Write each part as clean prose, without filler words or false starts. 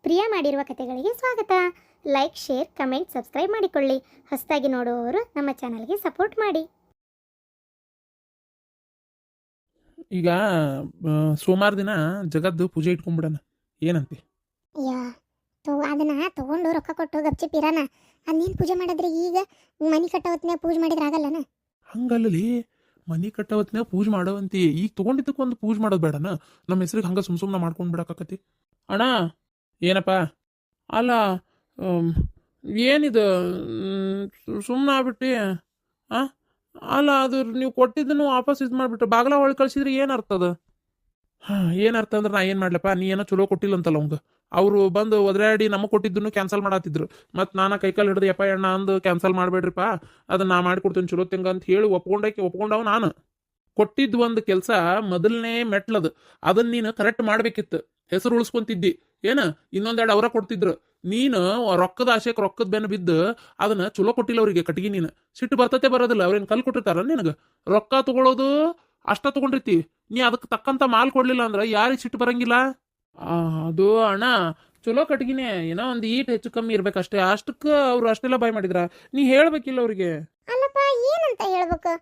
ಪ್ರಿಯಾ ಮಾಡಿರುವ ಕಥೆಗಳಿಗೆ ಸ್ವಾಗತ. Like, share, comment, subscribe ಮಾಡಿಕೊಳ್ಳಿ. ಹೊಸದಾಗಿ ನೋಡುವವರು ನಮ್ಮ ಚಾನಲ್ಗೆ ಸಪೋರ್ಟ್ ಮಾಡಿ. ಈಗ ಸೋಮವಾರ ದಿನ ಜಗದ್ದು ಪೂಜೆ ಇಟ್ಕೊಂಡ್ಬಿಡಣ, ಏನಂತಿ? ಯಾ ಅದನ್ನ ತಗೊಂಡು ರೊಕ್ಕ ಕೊಟ್ಟು ಗಪ್ಚಿ ಪಿರಾನ ಅದನ್ನೇನು ಪೂಜೆ ಮಾಡಿದ್ರಿ? ಈಗ ಮನಿ ಕಟ್ಟೋತ್ನ್ಯಾಗ ಪೂಜೆ ಮಾಡಿದ್ರೆ ಆಗಲ್ಲನ? ಹಂಗಲ್ಲಲಿ, ಮನಿ ಕಟ್ಟವತ್ನ್ಯಾಗ ಪೂಜೆ ಮಾಡೋವಂತಿ. ಈಗ ತಗೊಂಡಿದ್ದಕ್ಕೆ ಒಂದು ಪೂಜೆ ಮಾಡೋದು ಬೇಡನ? ನಮ್ಮ ಹೆಸ್ರಿಗೆ ಹಂಗೆ ಸುಮ್ಮನೆ ಮಾಡ್ಕೊಂಡು ಬಿಡಕತ್ತಿ. ಅಣ್ಣ, ಏನಪ್ಪ? ಅಲ್ಲ, ಏನಿದು ಸುಮ್ಮನೆ ಆಗ್ಬಿಟ್ಟು? ಅಲ್ಲ, ಅದು ನೀವು ಕೊಟ್ಟಿದ್ದನ್ನು ವಾಪಸ್ ಇದು ಮಾಡಿಬಿಟ್ರೆ ಬಾಗ್ಲ ಹೊಳ್ ಕಳ್ಸಿದ್ರೆ ಏನು ಅರ್ಥ ಅದು? ಏನು ಅರ್ಥ ಅಂದ್ರೆ ನಾ ಏನು ಮಾಡ್ಲಪ್ಪ? ನೀ ಏನೋ ಚಲೋ ಕೊಟ್ಟಿಲ್ಲ ಅಂತಲ್ಲ ಅವಂಗ. ಅವರು ಬಂದು ಒದರಾಡಿ ನಮಗೆ ಕೊಟ್ಟಿದ್ದನ್ನು ಕ್ಯಾನ್ಸಲ್ ಮಾಡತ್ತಿದ್ರು. ಮತ್ತು ನಾನು ಕೈಕಾಲು ಹಿಡಿದು ಯಪ್ಪ ಅಣ್ಣ ಅಂದು ಕ್ಯಾನ್ಸಲ್ ಮಾಡಬೇಡ್ರಿಪ್ಪ, ಅದನ್ನ ನಾ ಮಾಡಿಕೊಡ್ತೀನಿ ಚಲೋ ತಿಂಗ ಅಂತ ಹೇಳಿ ಒಪ್ಕೊಂಡವ್ ನಾನು. ಕೊಟ್ಟಿದ್ದು ಒಂದು ಕೆಲಸ ಮೊದಲನೇ ಮೆಟ್ಲದು, ಅದನ್ನ ನೀನು ಕರೆಕ್ಟ್ ಮಾಡ್ಬೇಕಿತ್ತು. ಹೆಸರು ಉಳಿಸ್ಕೊಂತಿದ್ದಿ ಏನ? ಇನ್ನೊಂದೆರಡು ಅವರ ಕೊಡ್ತಿದ್ರು. ನೀನು ರೊಕ್ಕದ ಆಶೆಗೆ ರೊಕ್ಕದ ಬೆನ್ನು ಬಿದ್ದು ಅದನ್ನ ಚಲೋ ಕೊಟ್ಟಿಲ್ಲ ಅವರಿಗೆ. ಕಟ್ಟಿಗೆ ನೀನು ಸಿಟ್ಟು ಬರ್ತತೆ ಬರೋದಿಲ್ಲ. ಅವ್ರೇನು ಕಲ್ ಕೊಟ್ಟಿರ್ತಾರ ನಿನಗೆ? ರೊಕ್ಕ ತಗೊಳ್ಳೋದು ಅಷ್ಟ ತಗೊಂಡಿರ್ತಿ, ನೀ ಅದಕ್ಕೆ ತಕ್ಕಂತ ಮಾಲ್ ಕೊಡ್ಲಿಲ್ಲ ಅಂದ್ರೆ ಯಾರಿಗೆ ಸಿಟ್ಟು ಬರಂಗಿಲ್ಲ? ಅದು ಅಣ್ಣ, ಚಲೋ ಕಟ್ಗಿನೇ, ಏನೋ ಒಂದು ಈಟ್ ಹೆಚ್ಚು ಕಮ್ಮಿ ಇರ್ಬೇಕಷ್ಟೇ. ಅಷ್ಟಕ್ಕೆ ಅವ್ರು ಅಷ್ಟೆಲ್ಲ ಬಾಯ್ ಮಾಡಿದ್ರ? ನೀ ಹೇಳ್ಬೇಕಿಲ್ಲ ಅವ್ರಿಗೆ. ಅಲ್ಲಪ್ಪ, ಏನಂತ ಹೇಳ್ಬೇಕು?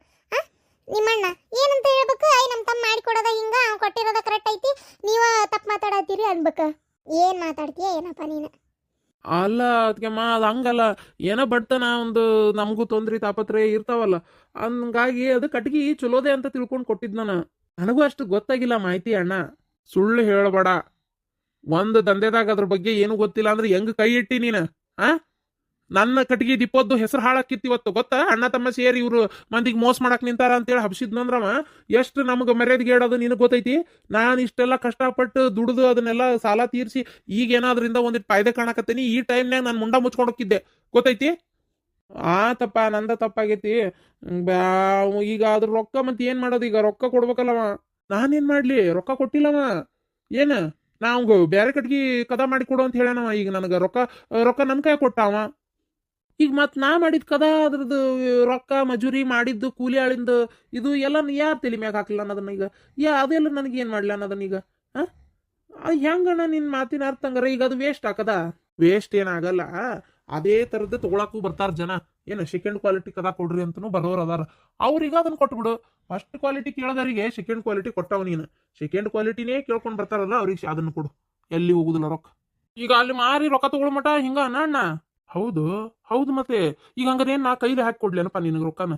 ನಿಮ್ಮಣ್ಣ ಏನಂತ ಹೇಳ್ಬೇಕು? ಐ ನಮ್ಮ ತಮ್ಮ ಮಾಡಿಕೊಡೋದ ಹಿಂಗ, ಅವ್ನು ಕೊಟ್ಟಿರೋದ ಕರೆಕ್ಟ್ ಐತಿ, ನೀವ ತಪ್ಪು ಮಾತಾಡತ್ತೀರಿ ಅನ್ಬೇಕ. ಏನ್ ಮಾತಾಡ್ತೀಯ ಏನಪ್ಪ ನೀನು? ಅಲ್ಲ ಅದಕ್ಕೆಮ್ಮ, ಅದು ಹಂಗಲ್ಲ. ಏನೋ ಬಡ್ತನ ಒಂದು ನಮಗೂ ತೊಂದ್ರೆ ತಾಪತ್ರೆ ಇರ್ತಾವಲ್ಲ, ಹಂಗಾಗಿ ಅದು ಕಟ್ಗಿ ಚಲೋದೆ ಅಂತ ತಿಳ್ಕೊಂಡು ಕೊಟ್ಟಿದ್ ನಾನು. ನನಗೂ ಅಷ್ಟು ಗೊತ್ತಾಗಿಲ್ಲ ಮಾಹಿತಿ ಅಣ್ಣ. ಸುಳ್ಳು ಹೇಳಬೇಡ. ಒಂದು ದಂಧೆದಾಗ ಅದ್ರ ಬಗ್ಗೆ ಏನು ಗೊತ್ತಿಲ್ಲ ಅಂದ್ರೆ ಹೆಂಗ್ ಕೈ ಇಟ್ಟಿ ನೀನು? ನನ್ನ ಕಟ್ಗಿ ದಿಪ್ಪದ್ದು ಹೆಸರು ಹಾಳಾಕಿತ್ತು ಇವತ್ತು, ಗೊತ್ತಾ? ಅಣ್ಣ ತಮ್ಮ ಸೇರಿ ಇವ್ರು ಮಂದಿಗೆ ಮೋಸ ಮಾಡಕ್ ನಿಂತಾರ ಅಂತೇಳಿ ಹಬ್ಸಿದ್ನಂದ್ರವ ಎಷ್ಟು ನಮ್ಗೆ ಮರ್ಯಾದೆಗೆ ಹೇಳೋದು ನಿನಗೆ ಗೊತ್ತೈತಿ? ನಾನು ಇಷ್ಟೆಲ್ಲ ಕಷ್ಟಪಟ್ಟು ದುಡಿದು ಅದನ್ನೆಲ್ಲ ಸಾಲ ತೀರಿಸಿ ಈಗ ಏನಾದ್ರಿಂದ ಒಂದಿಟ್ಟು ಫಾಯ್ದೆ ಕಾಣಕತ್ತೀನಿ. ಈ ಟೈಮ್ನಾಗ ನಾನು ಮುಂಡ ಮುಚ್ಕೊಂಡು ಹೋಗಿದ್ದೆ, ಗೊತ್ತೈತಿ? ತಪ್ಪ ನಂದ ತಪ್ಪಾಗೈತಿ. ಈಗ ಅದ್ರ ರೊಕ್ಕ ಮತ್ತೆ ಏನ್ ಮಾಡೋದು? ಈಗ ರೊಕ್ಕ ಕೊಡ್ಬೇಕಲ್ಲವ. ನಾನೇನ್ ಮಾಡ್ಲಿ? ರೊಕ್ಕ ಕೊಟ್ಟಿಲ್ಲವ. ಏನ ನಾವು ಬೇರೆ ಕಟ್ಗಿ ಕದ ಮಾಡಿ ಕೊಡು ಅಂತ ಹೇಳ್ಯಾನವ. ಈಗ ನನಗೆ ರೊಕ್ಕ ನನ್ ಕೈ ಕೊಟ್ಟಾವ. ಈಗ ಮತ್ ನಾ ಮಾಡಿದ ಕದ ಅದ್ರದ್ದು ರೊಕ್ಕ ಮಜೂರಿ ಮಾಡಿದ್ದು ಕೂಲಿ ಆಳಿಂದು ಇದು ಎಲ್ಲ ಯಾರು ತಲೆ ಮ್ಯಾಗ ಹಾಕ್ಲಿಲ್ಲ ಅನ್ನೋದನ್ನ ಈಗ? ಅದೆಲ್ಲ ನನಗೆ ಏನ್ ಮಾಡ್ಲಿ ಅನ್ನೋದನ್ನ ಈಗ? ಹೆಂಗಣ್ಣ ನಿನ್ ಮಾತಿನ ಅರ್ಥ ಹಂಗಾರ? ಈಗ ಅದು ವೇಸ್ಟ್ ಹಾಕದ? ವೇಸ್ಟ್ ಏನಾಗಲ್ಲ. ಅದೇ ತರದ್ದು ತಗೊಳಕ್ಕೂ ಬರ್ತಾರ ಜನ. ಏನು ಸೆಕೆಂಡ್ ಕ್ವಾಲಿಟಿ ಕದ ಕೊಡ್ರಿ ಅಂತನೂ ಬರೋರು ಅದಾರ. ಅವ್ರಿಗೆ ಅದನ್ನ ಕೊಟ್ಬಿಡು. ಫಸ್ಟ್ ಕ್ವಾಲಿಟಿ ಕೇಳೋದರಿಗೆ ಸೆಕೆಂಡ್ ಕ್ವಾಲಿಟಿ ಕೊಟ್ಟವ್ ನೀನು. ಸೆಕೆಂಡ್ ಕ್ವಾಲಿಟಿನೇ ಕೇಳ್ಕೊಂಡು ಬರ್ತಾರಲ್ಲ, ಅವ್ರಿಗೆ ಅದನ್ನ ಕೊಡು. ಎಲ್ಲಿ ಹೋಗುದಿಲ್ಲ ರೊಕ್ಕ. ಈಗ ಅಲ್ಲಿ ಮಾರಿ ರೊಕ್ಕ ತಗೊಳ್ ಮಟ ಹಿಂಗ ಅಣ್ಣ? ಹೌದು ಮತ್ತೆ ಈಗ ಹಂಗಾರೇನ್ ನಾ ಕೈಲಿ ಹಾಕಿ ಕೊಡ್ಲೇನಪ್ಪ ನಿನಗೆ ರೊಕ್ಕನ?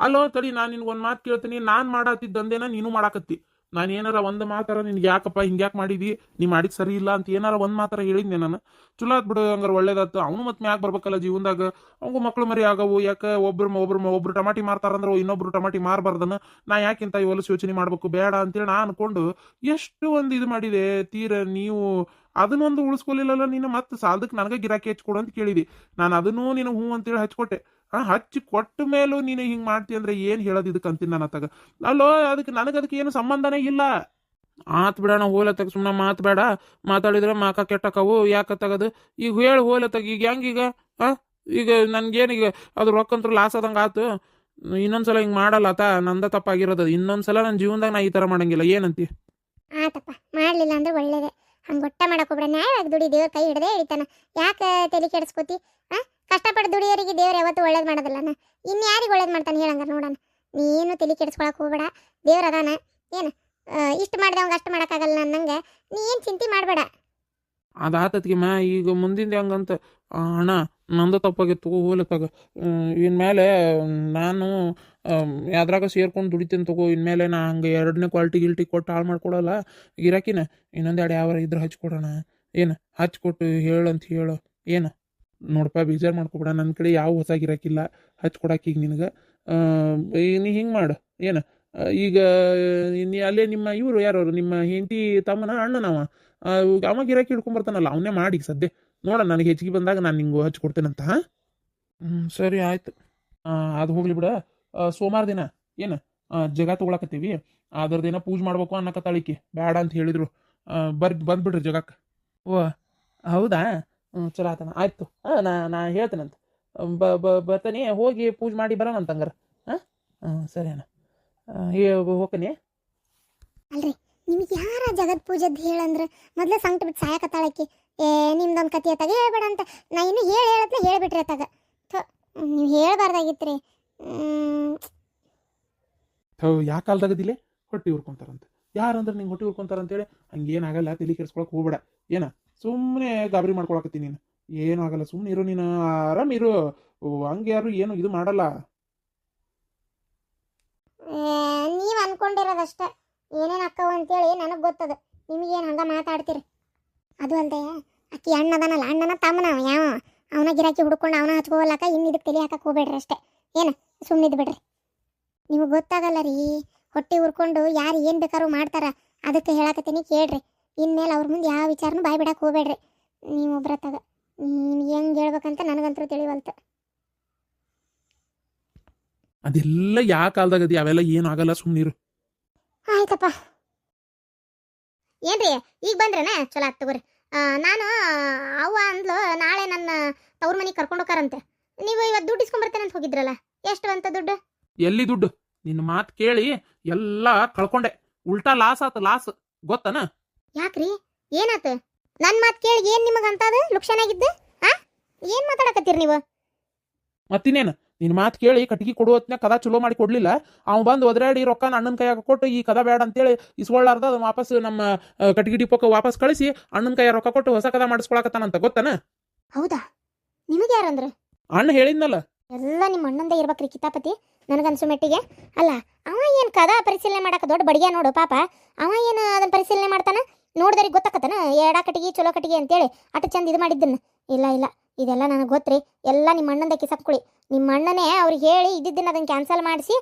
ಅಲ್ಲೋ ತಡಿ, ನಾನು ನಿನ್ಗೊಂದು ಮಾತು ಕೇಳ್ತೀನಿ. ನಾನ್ ಮಾಡತ್ತಿದ್ದಂದೇನ ನೀನು ಮಾಡಾಕತ್ತಿ. ನಾನು ಏನಾರ ಒಂದು ಮಾತಾರ ನಿನ್ಗೆ ಯಾಕಪ್ಪ ಹಿಂಗ್ಯಾಕೆ ಮಾಡಿದಿ, ನೀ ಮಾಡಿದ್ ಸರಿ ಇಲ್ಲ ಅಂತ ಏನಾರ ಒಂದ್ ಮಾತಾರ ಹೇಳಿದ್ನೆ ನಾನು. ಚಲೋ ಆತ್ ಬಿಡು, ಹಂಗಾರ ಒಳ್ಳೇದಾತು. ಅವನು ಮತ್ತೆ ಮ್ಯಾಗ ಬರ್ಬೇಕಲ್ಲ ಜೀವನದಾಗ. ಅವಂಗೂ ಮಕ್ಳು ಮರಿ ಆಗವು. ಯಾಕೆ ಒಬ್ರು ಟಮಾಟಿ ಮಾರ್ತಾರಂದ್ರೆ ಇನ್ನೊಬ್ರು ಟಮಾಟಿ ಮಾರಬಾರ್ದನ? ನಾ ಯಾಕಿಂತ ಹೊಲಸು ಯೋಚನೆ ಮಾಡ್ಬೇಕು ಬೇಡ ಅಂತೇಳಿ ನಾ ಅನ್ಕೊಂಡು ಎಷ್ಟು ಒಂದು ಇದು ಮಾಡಿದೆ. ನೀವು ಅದನ್ನೊಂದು ಉಳಿಸ್ಕೊಲಿಲ್ಲಲ್ಲ ನೀನು. ಮತ್ತೆ ಸಾಲದಕ್ಕೆ ನನಗೆ ಗಿರಾಕಿ ಹಚ್ಕೊಡು ಅಂತ ಕೇಳಿದಿ. ನಾನು ಅದನ್ನೂ ನೀನು ಹ್ಞೂ ಅಂತೇಳಿ ಹಚ್ಕೊಟ್ಟೆ. ಹಚ್ಚಿ ಕೊಟ್ಟ ಮೇಲೂ ನೀನು ಹಿಂಗೆ ಮಾಡ್ತಿ ಅಂದ್ರೆ ಏನು ಹೇಳೋದು ಇದಕ್ಕೆ ಅಂತೀನಿ ನಾನು ಅತ್ತಾಗ. ಅಲ್ಲೋ, ಅದಕ್ಕೆ ಏನು ಸಂಬಂಧನೇ ಇಲ್ಲ. ಆತ್ ಬಿಡೋಣ, ಹೋಲತ್ತಾಗ ಸುಮ್ಮನೆ ಮಾತು ಬೇಡ. ಮಾತಾಡಿದ್ರೆ ಮಾಕ ಕೆಟ್ಟಕವು. ಯಾಕೆ ತಗದು ಈಗ ಹೇಳಿ ಹೋಲತ್ತಾಗ? ಈಗ ಹೆಂಗೀಗ? ಈಗ ನನ್ಗೇನೀಗ ಅದು ರೊಕ್ಕಂತ್ರ ಲಾಸ್ ಆದಂಗೆ ಆತು. ಇನ್ನೊಂದ್ಸಲ ಹಿಂಗೆ ಮಾಡಲ್ಲ ನಂದ ತಪ್ಪಾಗಿರೋದು. ಇನ್ನೊಂದ್ಸಲ ನನ್ನ ಜೀವನದಾಗ ನಾ ಈ ಥರ ಮಾಡಂಗಿಲ್ಲ. ಏನಂತಿ? ಆತಪ್ಪ, ಮಾಡ್ಲಿಲ್ಲ ಅಂದ್ರೆ ಒಳ್ಳೇದೆ. ಹಂಗೆ ಒಟ್ಟ ಮಾಡಕ್ ಹೋಗ್ಬೇಡ. ನ್ಯಾಯವಾಗಿ ದುಡಿ, ದೇವ್ರ ಕೈ ಹಿಡದೆ ಹಿಡಿತಾನ. ಯಾಕೆ ತಲೆ ಕೆಡಿಸ್ಕೋತಿ? ಕಷ್ಟಪಟ್ಟು ದುಡಿಯೋರಿಗೆ ದೇವ್ರು ಯಾವತ್ತು ಒಳ್ಳೇದು ಮಾಡೋದಿಲ್ಲನ. ಇನ್ನು ಯಾರಿಗೆ ಒಳ್ಳೇದು ಮಾಡ್ತಾನೆ ಹೇಳಂಗ ನೋಡೋಣ. ನೀನು ತಲೆ ಕೆಡಿಸ್ಕೊಳಕ್ ಹೋಗ್ಬೇಡ. ದೇವ್ರ ಅದಾನ. ಏನು ಇಷ್ಟು ಮಾಡಿದೆ ಅವಂಗೆ ಅಷ್ಟು ಮಾಡೋಕ್ಕಾಗಲ್ಲ ಅನ್ನಂಗೆ ನೀ ಏನು ಚಿಂತೆ ಮಾಡಬೇಡ. ಅದಾತತ್ಗಿಮ್ಮ. ಈಗ ಮುಂದಿಂದ ಹೆಂಗಂತ ಅಣ್ಣ, ನಂದು ತಪ್ಪಾಗಿತ್ತು ಹೋಲತ್ತಾಗ. ಇನ್ಮೇಲೆ ನಾನು ಯಾವ್ದ್ರಾಗ ಸೇರ್ಕೊಂಡು ದುಡಿತೀನಿ ತಗೋ. ಇನ್ಮೇಲೆ ನಾ ಹಂಗೆ ಎರಡನೇ ಕ್ವಾಲಿಟಿ ಕೊಟ್ಟು ಹಾಳು ಮಾಡ್ಕೊಡಲ್ಲ ಗಿರಾಕಿನ. ಇನ್ನೊಂದೆರಡು ಯಾವ ಇದ್ರೆ ಹಚ್ಕೊಡೋಣ. ಏನು ಹಚ್ಕೊಟ್ಟು ಹೇಳಂತ ಹೇಳು. ಏನು ನೋಡಪ್ಪ, ಬೇಜಾರು ಮಾಡ್ಕೊಬೇಡ. ನನ್ನ ಕಡೆ ಯಾವ ಹೊಸ ಗಿರಾಕಿಲ್ಲ ಹಚ್ಕೊಡಕ್ಕೆ. ಈಗ ನಿನಗೆ ನೀ ಹಿಂಗೆ ಮಾಡು. ಏನು ಈಗ ನೀ ಅಲ್ಲೇ ನಿಮ್ಮ ಇವರು ಯಾರವರು, ನಿಮ್ಮ ಹೆಂಡತಿ ತಮ್ಮನ ಅಣ್ಣನವ, ಅವ ಗಿರಾಕಿ ಹಿಡ್ಕೊಂಬರ್ತಾನಲ್ಲ, ಅವನ್ನೇ ಮಾಡಿ ಸದ್ಯ ನೋಡ. ನನಗೆ ಹೆಚ್ಚಿಗೆ ಬಂದಾಗ ನಾನು ನಿಂಗೆ ಹಚ್ಕೊಡ್ತೇನಂತ. ಸರಿ ಆಯ್ತು. ಅದು ಹೋಗ್ಲಿ ಬಿಡ. ಸೋಮವಾರ ದಿನ ಏನು ಜಗ ತಗೊಳಕತ್ತೀವಿ. ಅದ್ರ ದಿನ ಪೂಜೆ ಮಾಡ್ಬೇಕು ಅನ್ನಕತ್ತಾಳಿಕಿ. ಬೇಡ ಅಂತ ಹೇಳಿದ್ರು. ಬಂದ್ಬಿಡ್ರಿ ಜಗಕ್ಕೆ. ಓ ಹೌದಾ? ಚಲೋ ಆತನ. ಆಯ್ತು. ನಾ ಹೇಳ್ತೇನಂತ. ಬರ್ತಾನೆ, ಹೋಗಿ ಪೂಜೆ ಮಾಡಿ ಬರೋಣ ಅಂತಂಗಾರ. ಸರಿ ಅಣ್ಣ, ಹೋಗ್ತೀನಿ. ಅಲ್ರಿ, ನಿಮಗೆ ಯಾರ ಜಗತ್ ಪೂಜೆದ್ದು ಹೇಳಂದ್ರೆ ಮೊದಲೇ ಸಂಕಟ ಬಿಟ್ಟು ಸಾಯಕತ್ತಾಳಕ್ಕೆ. ಏ ನಿಮ್ದೊಂದು ಕತಿ ಅತ್ತಾಗ ಹೇಳ್ಬೇಡ ಅಂತ ನಾ ಇನ್ನು ಹೇಳತ್ನ ಹೇಳ್ಬಿಟ್ರಿ ಅತ್ತಾಗ ನೀವು ಹೇಳ್ಬಾರ್ದಾಗಿತ್ರಿ. ಯಾ ಕಾಲ್ದಾಗದಿಲ್ಲ ಹೊಟ್ಟಿ ಉರ್ಕೊಂತಾರಂತ ಯಾರಂದ್ರೆ ನಿಂಗೆ ಹೊಟ್ಟಿ ಉರ್ಕೊಂತಾರಂತೇಳಿ ಹಂಗೇನಾಗಲ್ಲ, ತಲೆ ಕೆಡ್ಸ್ಕೊಳಕ್ ಹೋಗ್ಬೇಡ. ಏನ ಸುಮ್ಮನೆ ಗಾಬರಿ ಮಾಡ್ಕೊಳಕತ್ತಿ ನೀನು, ಏನೂ ಆಗಲ್ಲ, ಸುಮ್ಮನೆ ಇರು, ನೀನು ಆರಾಮ್ ಇರು. ಹಂಗೆ ಯಾರು ಏನು ಇದು ಮಾಡಲ್ಲ. ನೀವು ಅನ್ಕೊಂಡಿರೋದಷ್ಟೇ ಏನೇನು ಅಕ್ಕವು ಅಂತೇಳಿ ನನಗೆ ಗೊತ್ತದ. ನಿಮಗೇನು ಹಂಗೆ ಮಾತಾಡ್ತೀರಿ. ಅದು ಅಲ್ಲದೆ ಅಕ್ಕಿ ಅಣ್ಣ ಅದಾನಲ್ಲ, ಅಣ್ಣನ ತಮ್ಮನ ಯಾವ ಅವನ ಗಿರಾಕಿ ಹುಡ್ಕೊಂಡು ಅವನ ಹಚ್ಕೋಲಕ್ಕ ಇನ್ನು ಇದಕ್ಕೆ ತಲೆ ಹಾಕಕ್ಕೆ ಹೋಗ್ಬೇಡ್ರಿ ಅಷ್ಟೇ. ಏನು ಸುಮ್ಮನಿದ್ದು ಬಿಡ್ರಿ. ನಿಮಗೆ ಗೊತ್ತಾಗಲ್ಲ ರೀ, ಹೊಟ್ಟೆ ಉರ್ಕೊಂಡು ಯಾರು ಏನು ಬೇಕಾದ್ರೂ ಮಾಡ್ತಾರ. ಅದಕ್ಕೆ ಹೇಳಕತ್ತೀನಿ ಕೇಳ್ರಿ. ಇನ್ಮೇಲೆ ಅವ್ರ ಮುಂದೆ ಯಾವ ವಿಚಾರನೂ ಬಾಯ್ ಬಿಡಕ್ಕೆ ಹೋಗ್ಬೇಡ್ರಿ. ನೀವು ಒಬ್ರತ್ತಾಗ ನಿಮ್ಗೆ ಹೆಂಗೆ ಹೇಳ್ಬೇಕಂತ ನನಗಂತೂ ತಿಳಿವಲ್ತು. ಅದೆಲ್ಲ ಯಾ ಕಾಲ್ದಾಗದಿ, ಅವೆಲ್ಲ ಏನು ಆಗಲ್ಲ, ಸುಮ್ಮನಿರು. ಆಯ್ತಪ್ಪ. ಏನ್ರಿ ಈಗ ಬಂದ್ರೇನ? ಚಲೋ ಆತ್ ತಗೋರಿ. ನಾನು ಅವ್ವ ಅಂದ್ಲು ನಾಳೆ ನನ್ನ ತವ್ರ ಮನೆಗೆ ಕರ್ಕೊಂಡು ಹೋಗಾರಂತೆ. ನೀವು ಇವತ್ತು ದುಡ್ಡು ಇಸ್ಕೊಂಬರ್ತೇನೆ ಅಂತ ಹೋಗಿದ್ರಲ್ಲ, ಎಷ್ಟು ಅಂತ ದುಡ್ಡು? ಎಲ್ಲಿ ದುಡ್ಡು? ನಿನ್ನ ಮಾತು ಕೇಳಿ ಎಲ್ಲ ಕಳ್ಕೊಂಡೆ. ಉಲ್ಟಾ ಲಾಸ್ ಆತ, ಲಾಸ್ ಗೊತ್ತನ? ಯಾಕ್ರಿ ಏನಾತ? ನನ್ನ ಮಾತು ಕೇಳಿ ಏನು ನಿಮಗೆ ಅಂತದ ಲುಕ್ಷನಾಗಿದ್ದೆ? ಏನು ಮಾತಾಡಕತ್ತೀರಿ ನೀವು? ಮತ್ತಿನೇನು ನಿನ್ನ ಮಾತು ಕೇಳಿ ಕಟ್ಗಿ ಕೊಡು ಹೊತ್ನ್ಯಾಗ ಕದ ಚಲೋ ಮಾಡಿ ಕೊಡ್ಲಿಲ್ಲ. ಅವ್ನು ಬಂದು ಒದರಾಡಿ ರೊಕ್ಕ ಅಣ್ಣನ ಕೈಯಾಗ ಕೊಟ್ಟು ಈ ಕದ ಬೇಡ ಅಂತೇಳಿ ಇಸ್ಕೊಳ್ಳಾರ್ದ ಅದು ವಾಪಸ್ ನಮ್ಮ ಕಟ್ಗಿ ಡಿಪೋಕ್ಕೆ ವಾಪಸ್ ಕಳಿಸಿ ಅಣ್ಣನ ಕೈಯಾಗ ರೊಕ್ಕ ಕೊಟ್ಟು ಹೊಸ ಕದ ಮಾಡಿಸ್ಕೊಳಕತ್ತಾನಂತ, ಗೊತ್ತನ? ಹೌದಾ? ನಿಮಗೆ ಯಾರಂದ್ರೆ? ಅಣ್ಣ ಹೇಳಿದ್ನಲ್ಲ. ಎಲ್ಲ ನಿಮ್ಮ ಅಣ್ಣಂದ ಇರ್ಬೇಕ್ರಿ ಕಿತಾಪತಿ ನನಗನ್ಸು ಮೆಟ್ಟಿಗೆ. ಅಲ್ಲ ಅವ ಏನು ಕದ ಪರಿಶೀಲನೆ ಮಾಡಕ್ಕೆ ದೊಡ್ಡ ಬಡಿಗೆ ನೋಡು ಪಾಪ. ಅವ ಏನು ಅದನ್ನ ಪರಿಶೀಲನೆ ಮಾಡ್ತಾನ? ನೋಡಿದ್ರಿಗೆ ಗೊತ್ತಾಕತ್ತನ ಎಡ ಕಟ್ಟಿಗೆ ಚಲೋ ಕಟ್ಟಿಗೆ ಅಂತೇಳಿ ಅಟ ಚಂದ ಇದು ಮಾಡಿದ್ದನ್ನ. ಇಲ್ಲ ಇಲ್ಲ, ಇದೆಲ್ಲ ನನಗೆ ಗೊತ್ತ್ರಿ. ಎಲ್ಲ ನಿಮ್ಮ ಅಣ್ಣಂದ ಕಿಸಕ್ಕೊಳ್ಳಿ. ನಿಮ್ಮ ಅಣ್ಣನೇ ಅವ್ರಿಗೆ ಹೇಳಿ ಇದ್ದಿದ್ದನ್ನ ಅದನ್ನು ಕ್ಯಾನ್ಸಲ್ ಮಾಡಿಸಿ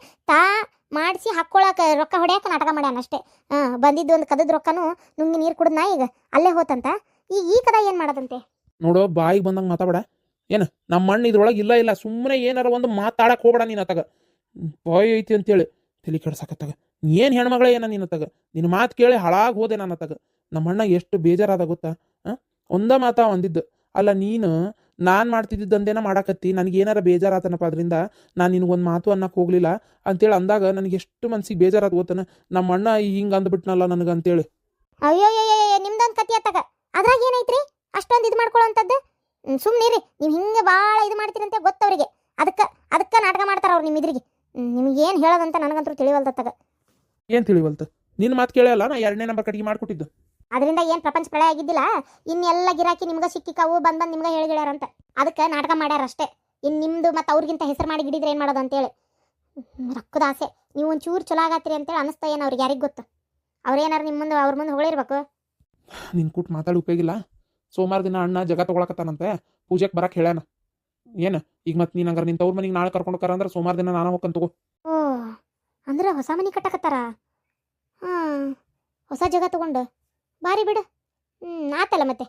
ಮಾಡಿಸಿ ಹಾಕ್ಕೊಳಕ್ಕೆ ರೊಕ್ಕ ಹೊಡ್ಯಾಕೆ ನಾಟಕ ಮಾಡ್ಯಾನ ಅಷ್ಟೇ. ಬಂದಿದ್ದು ಒಂದು ಕದದ ರೊಕ್ಕನೂ ನುಂಗಿ ನೀರು ಕುಡಿದ್ನಾ ಈಗ ಅಲ್ಲೇ ಹೋತಂತ. ಈಗ ಈ ಕದ ಏನು ಮಾಡೋದಂತೆ? ನೋಡೋ, ಬಾಯಿಗೆ ಬಂದಂಗೆ ಮಾತಾಡ. ಏನು ನಮ್ಮ ಅಣ್ಣ ಇದ್ರೊಳಗೆ ಇಲ್ಲ, ಸುಮ್ಮನೆ ಏನಾರ ಒಂದು ಮಾತಾಡಕ್ಕೆ ಹೋಗ್ಬೇಡ ನೀನು ಅತ್ತಾಗ. ಬಾಯ್ ಐತಿ ಅಂತೇಳಿ ತಲೆ ಕೆಡ್ಸಕತ್ತಾಗ. ಏನು ಹೆಣ್ಮಗಳೇ ಏನ ನೀನು ಅತ್ತಾಗ? ನಿನ್ನ ಮಾತು ಕೇಳಿ ಹಾಳಾಗಿ ಹೋದೆ ನಾನು ಅತ್ತಾಗ. ನಮ್ಮ ಅಣ್ಣ ಎಷ್ಟು ಬೇಜಾರಾದ ಗೊತ್ತಾ? ಒಂದ ಮಾತಾ ಒಂದಿದ್ದು ಅಲ್ಲ, ನೀನು ನಾನು ಮಾಡ್ತಿದ್ದಂದೇನ ಮಾಡಾಕತ್ತಿ, ನನಗೆ ಏನಾರ ಬೇಜಾರಾತನಪ್ಪ ಅದರಿಂದ ನಾನು ನಿನಗೊಂದು ಮಾತು ಅನ್ನಕ್ಕೆ ಹೋಗ್ಲಿಲ್ಲ ಅಂತೇಳಿ ಅಂದಾಗ ನನಗೆ ಎಷ್ಟು ಮನ್ಸಿಗೆ ಬೇಜಾರಾದ ಗೊತ್ತನ. ನಮ್ಮ ಅಣ್ಣ ಹಿಂಗೆ ಅಂದ್ಬಿಟ್ನಲ್ಲ ನನಗೆ ಅಂತೇಳಿ. ಅಯ್ಯೋ ನಿಮ್ದೊಂದು ಕತಿ ಅತ್ತಾಗ ಅದ್ರಾಗ ಏನೈತ್ರಿ ಅಷ್ಟೊಂದು ಇದು ಮಾಡ್ಕೊಳ್ಳೋಂಥದ್ದು? ಸುಮ್ಮನಿರಿ. ನೀವು ಹಿಂಗೆ ಭಾಳ ಇದು ಮಾಡ್ತೀರಂತೆ ಗೊತ್ತವ್ರಿಗೆ. ಅದಕ್ಕೆ ನಾಟಕ ಮಾಡ್ತಾರೆ ಅವ್ರು ನಿಮ್ಮ ಇದ್ರಿಗೆ. ನಿಮ್ಗೆ ಏನು ಹೇಳೋದಂತ ನನಗಂತೂ ತಿಳಿವಲ್ದತ್ತಾಗ. ಏನು ತಿಳಿವಲ್ತು? ನಿನ್ನ ಮಾತು ಕೇಳಲ್ಲ ನಾ 2ನೇ ನಂಬರ್ ಕಟ್ಟಿಗೆ ಮಾಡಿಕೊಟ್ಟಿದ್ದು. ಅದರಿಂದ ಏನು ಪ್ರಪಂಚ ಪ್ರಳಯ ಆಗಿದ್ದಿಲ್ಲ. ಇನ್ನೆಲ್ಲ ಗಿರಾಕಿ ನಿಮ್ಗೆ ಸಿಕ್ಕಿಕಾವು ಬಂದು ನಿಮ್ಗೆ ಹೇಳಿಗ್ಯಾರಂತ. ಅದಕ್ಕೆ ನಾಟಕ ಮಾಡ್ಯಾರ ಅಷ್ಟೇ. ಇನ್ನು ನಿಮ್ಮದು ಮತ್ತು ಅವ್ರಿಗಿಂತ ಹೆಸರು ಮಾಡಿ ಗಿಡಿದ್ರೆ ಏನು ಮಾಡೋದು ಅಂತೇಳಿ. ರೊಕ್ಕದ ಆಸೆ. ನೀವು ಒಂಚೂರು ಚಲೋ ಆಗತ್ತೀರಿ ಅಂತೇಳಿ ಅನಿಸ್ತಾ ಏನು ಅವ್ರಿಗೆ ಯಾರಿಗೆ ಗೊತ್ತು? ಅವ್ರೇನಾರು ನಿಮ್ಮ ಮುಂದೆ ಅವ್ರ ಮುಂದೆ ಹೊಗಳಿರ್ಬೇಕು. ನಿನ್ನ ಕೂಟ್ ಮಾತಾಡಿ ಉಪಯೋಗಿಲ್ಲ. ಸೋಮವಾರ ದಿನ ಅಣ್ಣ ಜಗ ತೊಗೊಳಕತ್ತಾನಂತೆ, ಪೂಜೆಗೆ ಬರಕ್ಕೆ ಹೇಳ್ಯಾನ. ಏನು ಈಗ ಮತ್ತೆ ನೀನು ಹಂಗಾರೆ ನಿನ್ನ ತವ್ರ ಮನೆಗೆ ನಾಳೆ ಕರ್ಕೊಂಡು ಹೋಗಾರ ಸೋಮವಾರ ದಿನ ನಾನು ಹೋಗ್ಕಂತ ತಗೋ. ಓ ಅಂದ್ರೆ ಹೊಸ ಮನೆ ಕಟ್ಟಕತ್ತಾರ? ಹೊಸ ಜಾಗ ತಗೊಂಡು ಬಾರಿ ಬಿಡು. ಆತಲ್ಲ ಮತ್ತೆ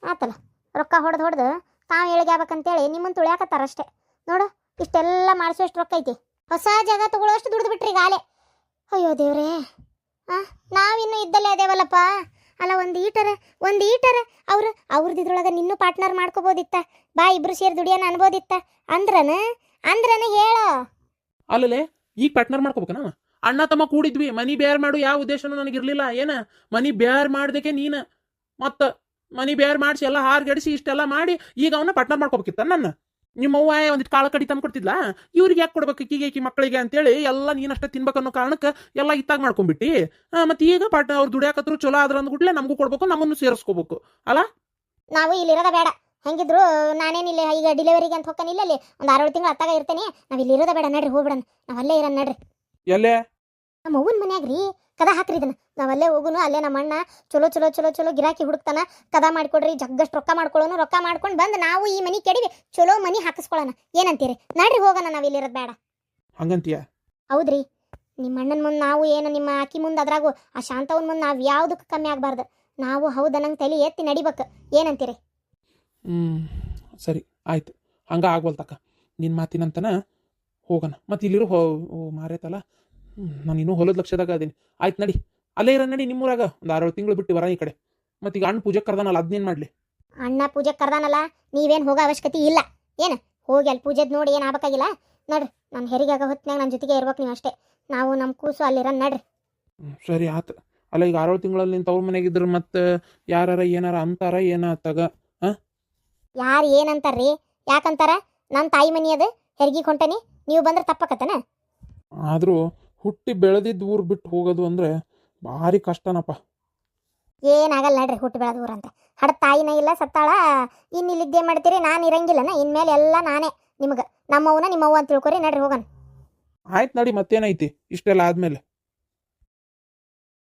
ಆತಲ್ಲ. ರೊಕ್ಕ ಹೊಡೆದು ತಾವು ಹೇಳಿಗೆ ಆಗ್ಬೇಕಂತೇಳಿ ನಿಮ್ಮನ್ನು ತುಳಿಯಾಕತ್ತಾರ ಅಷ್ಟೇ. ನೋಡು ಇಷ್ಟೆಲ್ಲ ಮಾಡಿಸೋಷ್ಟು ರೊಕ್ಕ ಐತಿ. ಹೊಸ ಜಾಗ ತಗೊಳ್ಳೋಷ್ಟು ದುಡ್ದು ಬಿಟ್ರಿ ಗಾಲೆ. ಅಯ್ಯೋ ದೇವ್ರೇ, ನಾವಿನ್ನೂ ಇದ್ದಲ್ಲೇ ಅದೇವಲ್ಲಪ್ಪ. ಅಲ್ಲ ಒಂದು ಈಟರ ಅವ್ರದ್ದಿದ್ರೊಳಗೆ ನಿನ್ನೂ ಪಾರ್ಟ್ನರ್ ಮಾಡ್ಕೋಬೋದಿತ್ತ. ಬಾ ಇಬ್ರು ಸೇರಿ ದುಡಿಯೋಣ ಅನ್ಬೋದಿತ್ತ. ಅಂದ್ರನ ಹೇಳೋ. ಅಲ್ಲೇ ಈಗ ಪಾರ್ಟ್ನರ್ ಮಾಡ್ಕೋಬೇಕನ? ಅಣ್ಣ ತಮ್ಮ ಕೂಡಿದ್ವಿ, ಮನಿ ಬೇರ್ ಮಾಡು ಯಾವ ಉದ್ದೇಶನೂ ನನಗಿರ್ಲಿಲ್ಲ. ಏನ ಮನಿ ಬೇರ್ ಮಾಡ್ದಕ್ಕೆ ನೀನು ಮತ್ತ ಮನಿ ಬೇರ್ ಮಾಡಿಸಿ ಎಲ್ಲ ಹಾರ್ಗಡಿಸಿ ಇಷ್ಟೆಲ್ಲ ಮಾಡಿ ಈಗ ಅವನ್ನ ಪಾರ್ಟ್ನರ್ ಮಾಡ್ಕೋಬೇಕಿತ್ತ. ನನ್ನ ನಿಮ್ಮವ್ವ ಒಂದಿಟ್ಟು ಕಾಳು ಕಡಿ ತಂದು ಕೊಡ್ತಿದ್ಲಾ, ಇವ್ರಿಗೆ ಯಾಕೆ ಕೊಡ್ಬೇಕು ಈಕಿ ಮಕ್ಕಳಿಗೆ ಅಂತೇಳಿ ಎಲ್ಲ ನೀನಷ್ಟೇ ತಿನ್ಬೇಕನ್ನೋ ಕಾರಣಕ್ಕೆ ಎಲ್ಲ ಇತ್ತಾಗ ಮಾಡ್ಕೊಂಡ್ಬಿಟ್ಟು ಮತ್ತೆ ಈಗ ಅವ್ರು ದುಡಿಯಾಕತ್ರು ಚಲೋ ಆದ್ರ ಅಂದ್ಬಿಟ್ಲೆ ನಮಗೂ ಕೊಡ್ಬೇಕು, ನಮ್ಮನ್ನು ಸೇರಿಸ್ಕೋಬೇಕು ಅಲ್ಲ? ನಾವು ಇಲ್ಲಿರೋದ ಬೇಡ. ಹೆಂಗಿದ್ರು ನಾನೇನಿಲ್ಲ ಈಗ ಡೆಲಿವರಿಗೆ ಅಂತ ಹೋಗ್ತಾನಿಲ್ಲ. ಅಲ್ಲಿ ಒಂದು 6-7 ತಿಂಗಳು ಅತ್ತಾಗ ಇರ್ತೇನೆ. ನಾವು ಇಲ್ಲಿ ಇರೋದ ಬೇಡ ನಡ್ರಿ, ಹೋಗ್ಬಿಡಣ. ನಾವು ಅಲ್ಲೇ ಇರೋಣ ನಡ್ರಿ. ಎಲ್ಲೇ? ನಮ್ಮ ಅವ್ವನ ಮನ್ಯಾಗ್ರಿ. ಕದ ಹಾಕ್ರಿ ಇದನ್ನ. ನಾವಲ್ಲೇ ಹೋಗುನು. ಅಲ್ಲೇ ನಮ್ಮ ಅಣ್ಣ ಚಲೋ ಗಿರಾಕಿ ಹುಡುಕ್ತಾನ. ಕದ ಮಾಡಿಕೊಡ್ರಿ, ಜಗ್ಗಷ್ಟು ರೊಕ್ಕ ಮಾಡ್ಕೊಳ್ಳೋನು. ರೊಕ್ಕ ಮಾಡ್ಕೊಂಡು ಬಂದು ನಾವು ಈ ಮನಿ ಕೆಡಿವಿ ಚಲೋ ಮನಿ ಹಾಕಿಸ್ಕೊಳ್ಳೋಣ. ಏನಂತೀರಿ? ನಡ್ರಿ ಹೋಗೋಣ, ನಾವು ಇಲ್ಲಿರೋದು ಬೇಡ. ಹಂಗಂತೀಯ? ಹೌದ್ರಿ. ನಿಮ್ಮ ಅಣ್ಣನ ಮುಂದೆ ನಾವು ಏನು, ನಿಮ್ಮ ಆಕಿ ಮುಂದೆ ಅದ್ರಾಗು ಆ ಶಾಂತವನ ಮುಂದೆ ನಾವು ಯಾವುದಕ್ಕೂ ಕಮ್ಮಿ ಆಗಬಾರ್ದು. ನಾವು ಹೌದು ನಂಗೆ ತಲೆ ಎತ್ತಿ ನಡಿಬೇಕು. ಏನಂತೀರಿ? ಸರಿ ಆಯ್ತು, ಹಂಗೆ ಆಗ್ವಲ್ತಕ್ಕ. ನಿನ್ನ ಮಾತಿನಂತನ ಹೋಗೋಣ. ಮತ್ತು ಇಲ್ಲಿರೋ ಮಾರೇತಲ್ಲ, ನಾನು ಇನ್ನೂ ಹೊಲದ ಲಕ್ಷದಾಗ ಅದೀನಿ. ಆಯ್ತು ನಡಿ, ಅಲ್ಲೇ ಇರೋ ನಡಿ. ನಿಮ್ಮೂರಾಗ ಒಂದು 6-7 ತಿಂಗಳು ಬಿಟ್ಟು ಬರ ಈ ಕಡೆ. ಮತ್ತು ಈಗ ಅಣ್ಣ ಪೂಜೆ ಕರ್ದಾನಲ್ಲ, ಅದನ್ನೇನು ಮಾಡಲಿ? ಅಣ್ಣ ಪೂಜೆ ಕರ್ದಾನಲ್ಲ, ನೀವೇನು ಹೋಗೋ ಅವಶ್ಯಕತೆ ಇಲ್ಲ. ಏನು ಹೋಗಿ ಅಲ್ಲಿ ಪೂಜೆದು ನೋಡಿ ಏನು ಆಗ್ಬೇಕಾಗಿಲ್ಲ. ನಡ್ರಿ, ನಾನು ಹೆರಿಗಾಗ ಹೊತ್ತಿನಾಗ ನನ್ನ ಜೊತೆಗೆ ಇರ್ಬೇಕು ನೀವು ಅಷ್ಟೇ. ನಾವು ನಮ್ಮ ಕೂಸು ಅಲ್ಲಿರ ನಡ್ರಿ. ಸರಿ ಆಯ್ತು. ಅಲ್ಲ ಈಗ 6 ತಿಂಗಳಲ್ಲಿ ನಿನ್ ತವ್ರ ಮನೆಗಿದ್ರ ಮತ್ತೆ ಯಾರಾರ ಏನಾರ ಅಂತಾರ ಏನಾತಾಗ? ಯಾರು ಏನಂತಾರ್ರಿ? ಯಾಕಂತಾರ? ನನ್ನ ತಾಯಿ ಮನಿ ಅದು, ಹೆರ್ಗಿಗೆ ಹೊಂಟನಿ, ನೀವು ಬಂದ್ರೆ ತಪ್ಪಕತ್ತನ? ಆದ್ರೂ ಹುಟ್ಟಿ ಬೆಳೆದಿದ್ದ ಊರು ಬಿಟ್ಟು ಹೋಗೋದು ಅಂದ್ರೆ ಭಾರಿ ಕಷ್ಟನಪ್ಪ. ಏನಾಗಲ್ಲ ನಡ್ರಿ, ಹುಟ್ಟು ಬೆಳೆದ ಊರಂತ. ಹಡ ತಾಯಿನ ಇಲ್ಲ, ಸತ್ತಾಳ. ಇನ್ನು ಇಲ್ಲಿದ್ದೇ ಮಾಡ್ತೀರಿ, ನಾನು ಇರಂಗಿಲ್ಲನ ಇನ್ಮೇಲೆ ಎಲ್ಲ ನಾನೇ ನಿಮ್ಗೆ. ನಮ್ಮವ್ವನ ನಿಮ್ಮವ್ವ ಅಂತ ತಿಳ್ಕೊರಿ. ನಡ್ರಿ ಹೋಗನ್. ಆಯ್ತು ನಡಿ, ಮತ್ತೇನೈತಿ ಇಷ್ಟೆಲ್ಲ ಆದ್ಮೇಲೆ.